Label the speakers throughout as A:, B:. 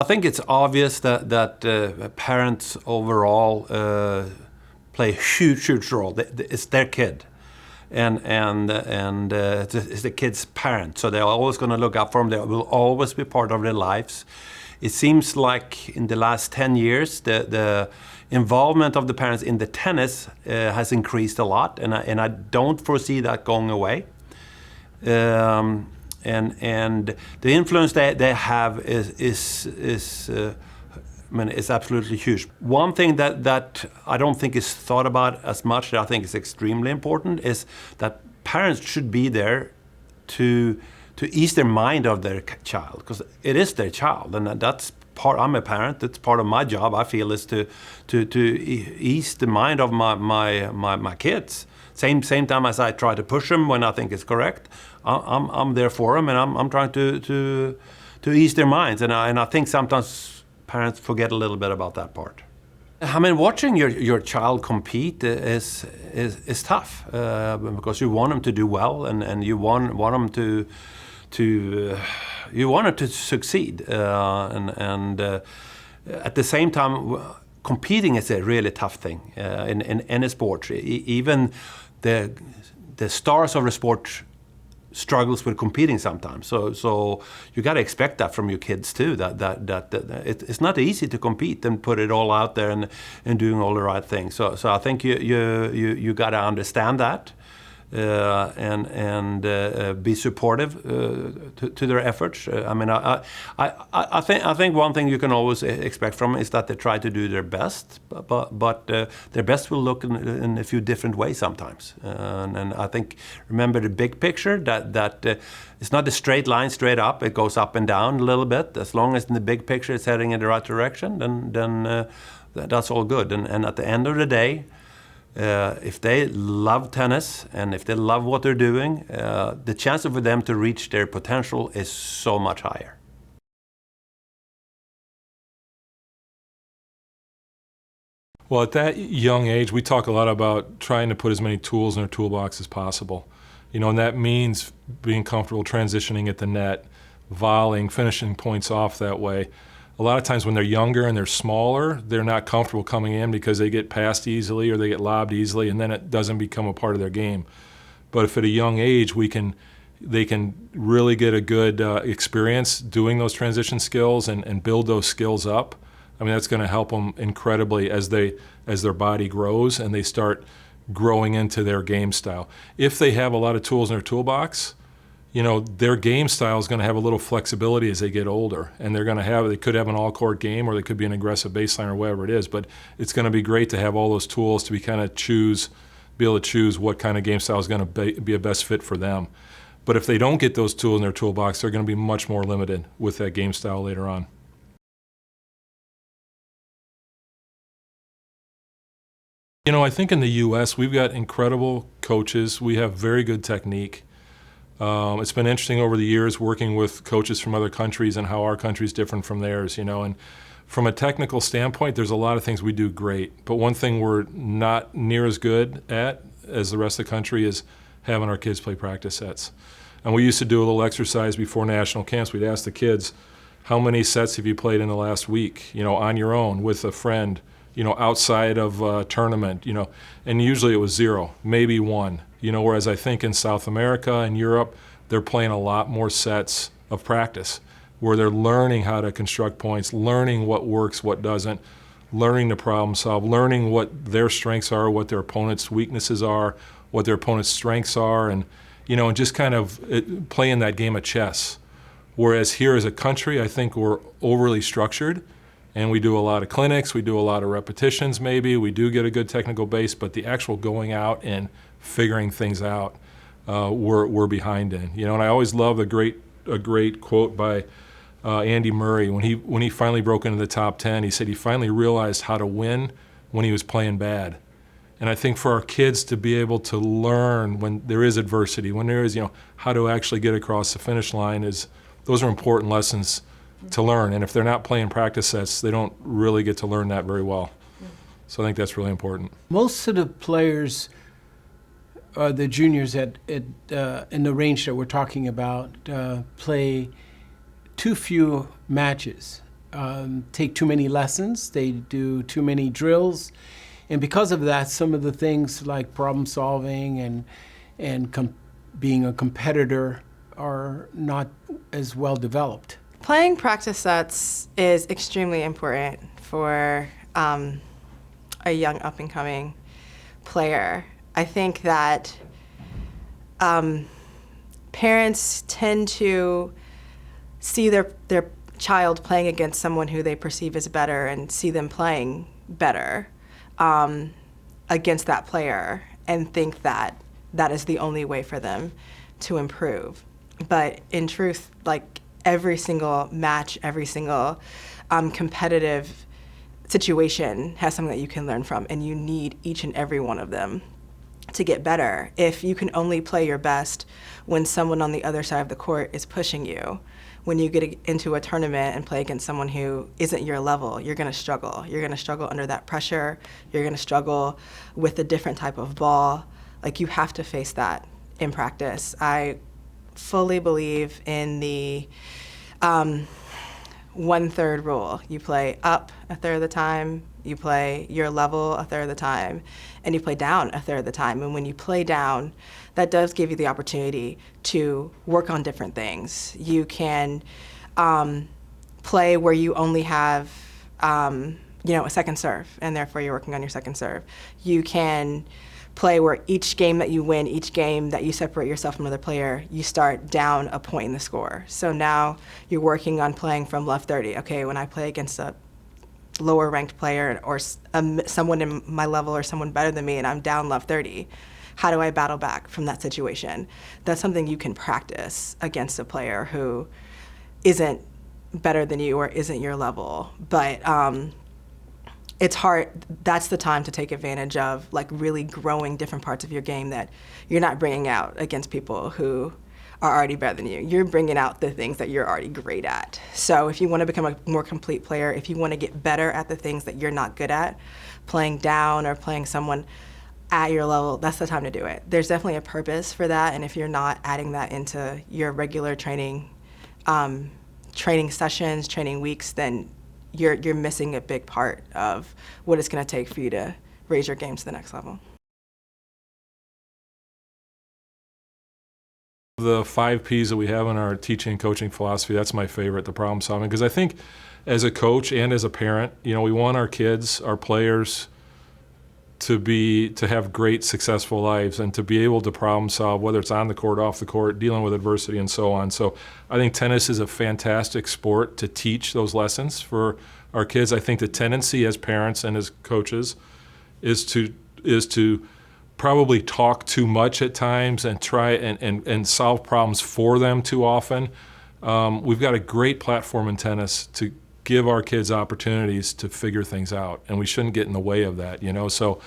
A: think it's obvious that parents overall play a huge role. It's their kid, and it's the kid's parent. So they're always going to look out for them. They will always be part of their lives. It seems like in the last 10 years, the involvement of the parents in the tennis has increased a lot, and I don't foresee that going away. And the influence they have is absolutely huge. One thing that I don't think is thought about as much, that I think is extremely important, is that parents should be there to ease their mind of their child, because it is their child, and that's part. I'm a parent. It's part of my job, I feel, is to ease the mind of my kids. Same time as I try to push them when I think it's correct. I'm there for them, and I'm trying to ease their minds. And I think sometimes parents forget a little bit about that part. I mean, watching your child compete is tough because you want them to do well, and you want them to succeed, and at the same time, competing is a really tough thing in any sport. Even the stars of the sport struggles with competing sometimes. So you got to expect that from your kids too. That it's not easy to compete and put it all out there and doing all the right things. So I think you got to understand that. And be supportive to their efforts. I mean, I think one thing you can always expect from them is that they try to do their best, but their best will look in a few different ways sometimes. And I think, remember the big picture, that it's not a straight line straight up. It goes up and down a little bit. As long as in the big picture it's heading in the right direction, then that's all good. And at the end of the day, if they love tennis and if they love what they're doing, the chance for them to reach their potential is so much higher.
B: Well, at that young age, we talk a lot about trying to put as many tools in their toolbox as possible. And that means being comfortable transitioning at the net, volleying, finishing points off that way. A lot of times when they're younger and they're smaller, they're not comfortable coming in because they get passed easily or they get lobbed easily, and then it doesn't become a part of their game. But if at a young age they can really get a good experience doing those transition skills and build those skills up, I mean, that's going to help them incredibly as their body grows and they start growing into their game style. If they have a lot of tools in their toolbox, their game style is going to have a little flexibility as they get older, and they could have an all-court game, or they could be an aggressive baseline, or whatever it is. But it's going to be great to have all those tools to be able to choose what kind of game style is going to be a best fit for them. But if they don't get those tools in their toolbox, they're going to be much more limited with that game style later on. I think in the U.S. we've got incredible coaches. We have very good technique. It's been interesting over the years working with coaches from other countries and how our country is different from theirs, and from a technical standpoint, there's a lot of things we do great, but one thing we're not near as good at as the rest of the country is having our kids play practice sets. And we used to do a little exercise before national camps. We'd ask the kids, how many sets have you played in the last week, on your own, with a friend, outside of a tournament, and usually it was 0, maybe 1. Whereas I think in South America and Europe, they're playing a lot more sets of practice where they're learning how to construct points, learning what works, what doesn't, learning to problem solve, learning what their strengths are, what their opponent's weaknesses are, what their opponent's strengths are, and just kind of playing that game of chess. Whereas here as a country, I think we're overly structured, and we do a lot of clinics, we do a lot of repetitions maybe, we do get a good technical base, but the actual going out and figuring things out, we're behind in. And I always love a great quote by Andy Murray when he finally broke into the top 10. He said he finally realized how to win when he was playing bad. And I think for our kids to be able to learn when there is adversity, when there is how to actually get across the finish line, those are important lessons to learn. And if they're not playing practice sets, they don't really get to learn that very well. So I think that's really important.
C: Most of the players, the juniors in the range that we're talking about, play too few matches. take too many lessons, they do too many drills, and because of that, some of the things like problem solving and being a competitor are not as well developed.
D: Playing practice sets is extremely important for a young up-and-coming player. I think that parents tend to see their child playing against someone who they perceive as better and see them playing better against that player and think that that is the only way for them to improve. But in truth, like every single match, every single competitive situation has something that you can learn from, and you need each and every one of them to get better. If you can only play your best when someone on the other side of the court is pushing you, when you get into a tournament and play against someone who isn't your level, you're going to struggle. You're going to struggle under that pressure. You're going to struggle with a different type of ball. Like, you have to face that in practice. I fully believe in the 1/3 rule. You play up a third of the time, you play your level a third of the time, and you play down a third of the time. And when you play down, that does give you the opportunity to work on different things. You can play where you only have a second serve, and therefore you're working on your second serve. You can play where each game that you win, each game that you separate yourself from another player, you start down a point in the score. So now you're working on playing from left 30. Okay, when I play against a lower ranked player or someone in my level or someone better than me and I'm down left 30, how do I battle back from that situation? That's something you can practice against a player who isn't better than you or isn't your level. But it's hard. That's the time to take advantage of, like, really growing different parts of your game that you're not bringing out against people who are already better than you. You're bringing out the things that you're already great at. So if you want to become a more complete player, if you want to get better at the things that you're not good at, playing down or playing someone at your level, that's the time to do it. There's definitely a purpose for that, and if you're not adding that into your regular training sessions, training weeks, then you're missing a big part of what it's going to take for you to raise your game to the next level.
B: The 5 Ps that we have in our teaching and coaching philosophy, that's my favorite, the problem solving, because I think as a coach and as a parent, we want our kids, our players, to have great, successful lives and to be able to problem solve, whether it's on the court, off the court, dealing with adversity and so on. So I think tennis is a fantastic sport to teach those lessons for our kids. I think the tendency as parents and as coaches is to probably talk too much at times and try and solve problems for them too often. We've got a great platform in tennis to give our kids opportunities to figure things out, and we shouldn't get in the way of that. So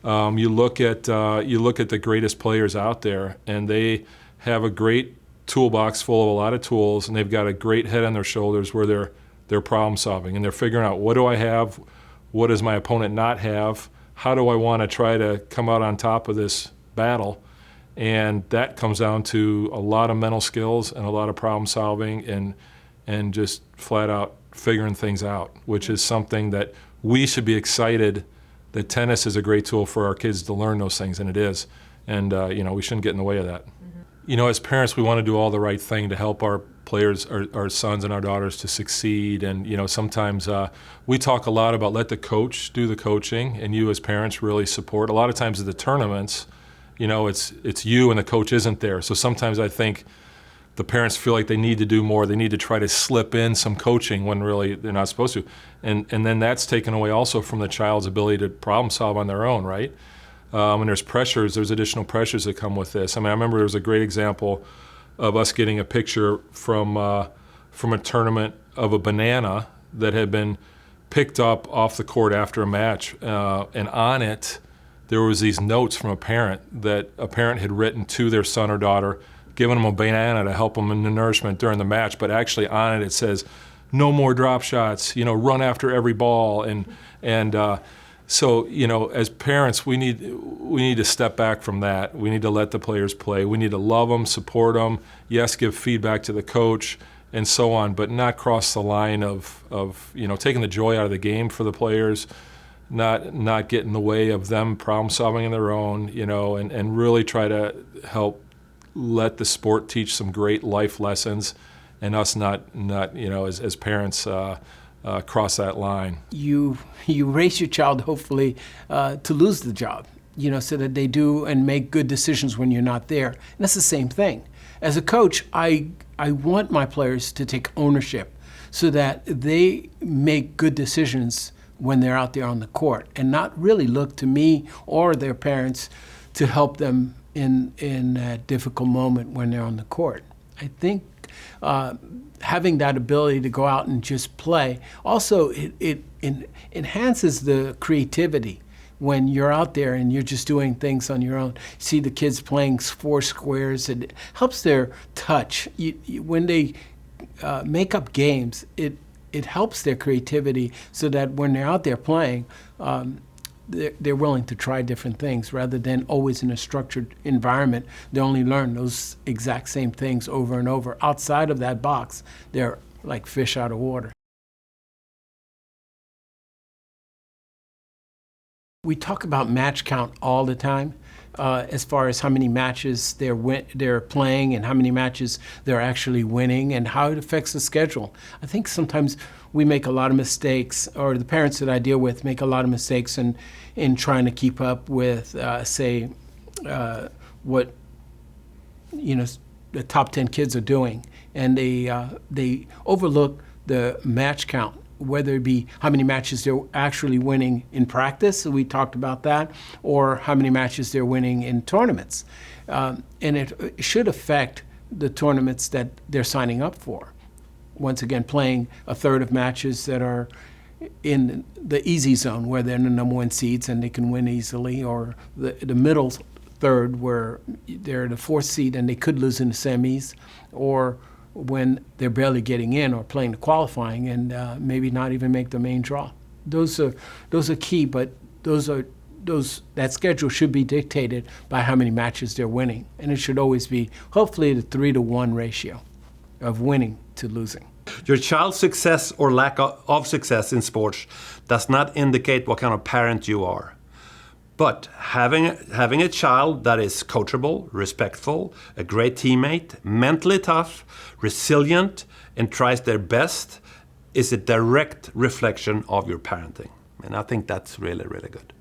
B: you look at the greatest players out there, and they have a great toolbox full of a lot of tools, and they've got a great head on their shoulders where they're problem solving and they're figuring out, what do I have, what does my opponent not have, how do I want to try to come out on top of this battle. And that comes down to a lot of mental skills and a lot of problem solving and just flat out figuring things out, which is something that we should be excited that tennis is a great tool for our kids to learn those things, and it is. And we shouldn't get in the way of that. Mm-hmm. As parents, we want to do all the right thing to help our players, our sons and our daughters, to succeed. And sometimes we talk a lot about let the coach do the coaching, and you as parents really support. A lot of times at the tournaments, it's you and the coach isn't there. So sometimes I think the parents feel like they need to do more. They need to try to slip in some coaching when really they're not supposed to. And then that's taken away also from the child's ability to problem solve on their own, right? And there's additional pressures that come with this. I remember there was a great example of us getting a picture from a tournament of a banana that had been picked up off the court after a match. And on it, there was these notes from a parent that a parent had written to their son or daughter, giving them a banana to help them in the nourishment during the match. But actually on it says, no more drop shots, run after every ball. So, as parents, we need to step back from that. We need to let the players play. We need to love them, support them, yes, give feedback to the coach, and so on, but not cross the line of taking the joy out of the game for the players, not get in the way of them problem solving on their own, and really try to help let the sport teach some great life lessons, and us not as parents cross that line.
C: You raise your child hopefully to lose the job, so that they do and make good decisions when you're not there. And that's the same thing. As a coach, I want my players to take ownership so that they make good decisions when they're out there on the court, and not really look to me or their parents to help them in a difficult moment when they're on the court. I think having that ability to go out and just play, also it enhances the creativity when you're out there and you're just doing things on your own. See the kids playing four squares, it helps their touch. When they make up games, it helps their creativity so that when they're out there playing, they're willing to try different things rather than always in a structured environment. They only learn those exact same things over and over. Outside of that box, they're like fish out of water. We talk about match count all the time, as far as how many matches they're playing and how many matches they're actually winning and how it affects the schedule. I think sometimes we make a lot of mistakes, or the parents that I deal with make a lot of mistakes in trying to keep up with, what the top 10 kids are doing, and they overlook the match count, whether it be how many matches they're actually winning in practice, so we talked about that, or how many matches they're winning in tournaments. And it should affect the tournaments that they're signing up for. Once again, playing a third of matches that are in the easy zone, where they're the number one seeds and they can win easily, or the middle third where they're the fourth seed and they could lose in the semis, or when they're barely getting in or playing the qualifying and maybe not even make the main draw. Those are key, but that schedule should be dictated by how many matches they're winning, and it should always be hopefully the 3-to-1 ratio of winning to losing.
A: Your child's success or lack of success in sports does not indicate what kind of parent you are. But having a child that is coachable, respectful, a great teammate, mentally tough, resilient, and tries their best is a direct reflection of your parenting. And I think that's really, really good.